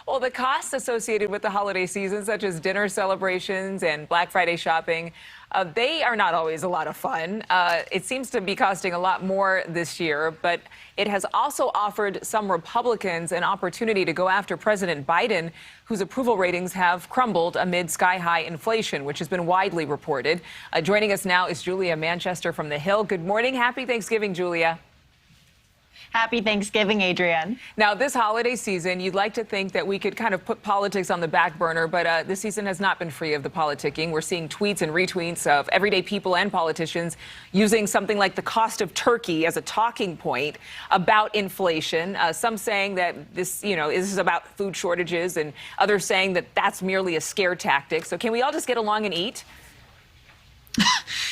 Well, the costs associated with the holiday season, such as dinner celebrations and Black Friday shopping, they are not always a lot of fun. It seems to be costing a lot more this year, but it has also offered some Republicans an opportunity to go after President Biden, whose approval ratings have crumbled amid sky-high inflation, which has been widely reported. Joining us now is Julia Manchester from The Hill. Good morning. Happy Thanksgiving, Julia. Happy Thanksgiving, Adrienne. Now, this holiday season, you'd like to think that we could kind of put politics on the back burner, but this season has not been free of the politicking. We're seeing tweets and retweets of everyday people and politicians using something like the cost of turkey as a talking point about inflation. Some saying that this is about food shortages, and others saying that that's merely a scare tactic. So can we all just get along and eat?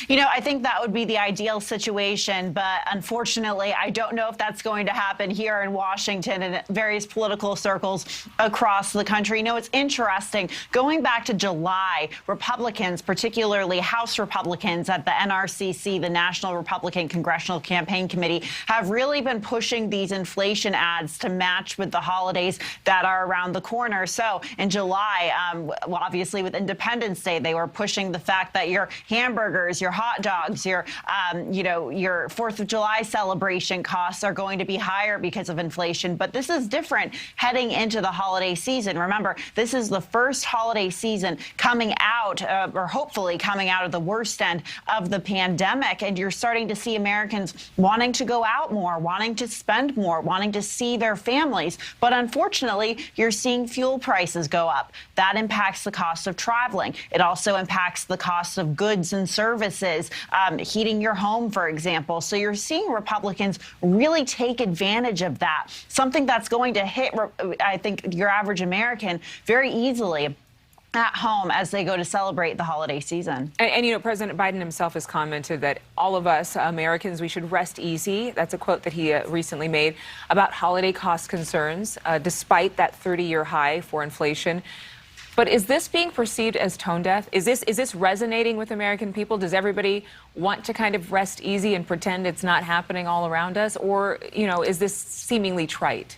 I think that would be the ideal situation, but unfortunately, I don't know if that's going to happen here in Washington and various political circles across the country. It's interesting. Going back to July, Republicans, particularly House Republicans at the NRCC, the National Republican Congressional Campaign Committee, have really been pushing these inflation ads to match with the holidays that are around the corner. So in July, obviously with Independence Day, they were pushing the fact that your hamburgers, your hot dogs, your 4th of July celebration costs are going to be higher because of inflation. But this is different heading into the holiday season. Remember, this is the first holiday season coming out, or hopefully coming out of the worst end of the pandemic. And you're starting to see Americans wanting to go out more, wanting to spend more, wanting to see their families. But unfortunately, you're seeing fuel prices go up. That impacts the cost of traveling. It also impacts the cost of goods and services, heating your home, for example. So you're seeing Republicans really take advantage of that, something that's going to hit, I think, your average American very easily at home as they go to celebrate the holiday season. And President Biden himself has commented that all of us Americans, we should rest easy. That's a quote that he recently made about holiday cost concerns, despite that 30-year high for inflation. But is this being perceived as tone deaf? Is this resonating with American people? Does everybody want to kind of rest easy and pretend it's not happening all around us? Or, is this seemingly trite?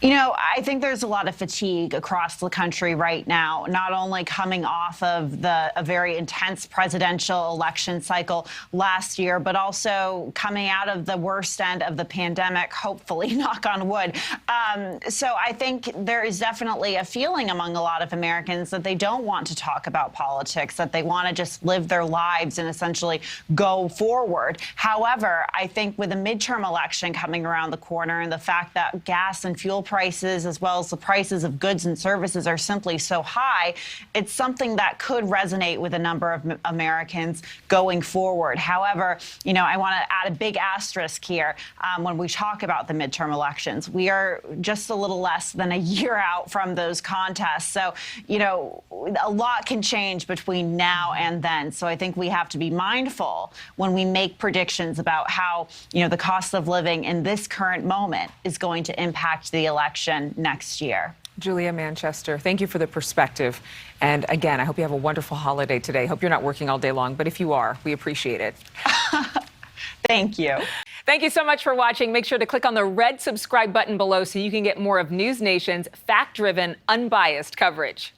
I think there's a lot of fatigue across the country right now, not only coming off of a very intense presidential election cycle last year, but also coming out of the worst end of the pandemic, hopefully, knock on wood. So I think there is definitely a feeling among a lot of Americans that they don't want to talk about politics, that they want to just live their lives and essentially go forward. However, I think with a midterm election coming around the corner and the fact that gas and fuel prices, as well as the prices of goods and services, are simply so high, it's something that could resonate with a number of Americans going forward. However, I want to add a big asterisk here when we talk about the midterm elections. We are just a little less than a year out from those contests. So, a lot can change between now and then. So I think we have to be mindful when we make predictions about how, the cost of living in this current moment is going to impact the election next year. Julia Manchester, thank you for the perspective. And again, I hope you have a wonderful holiday today. Hope you're not working all day long, but if you are, we appreciate it. Thank you. Thank you so much for watching. Make sure to click on the red subscribe button below so you can get more of NewsNation's fact-driven, unbiased coverage.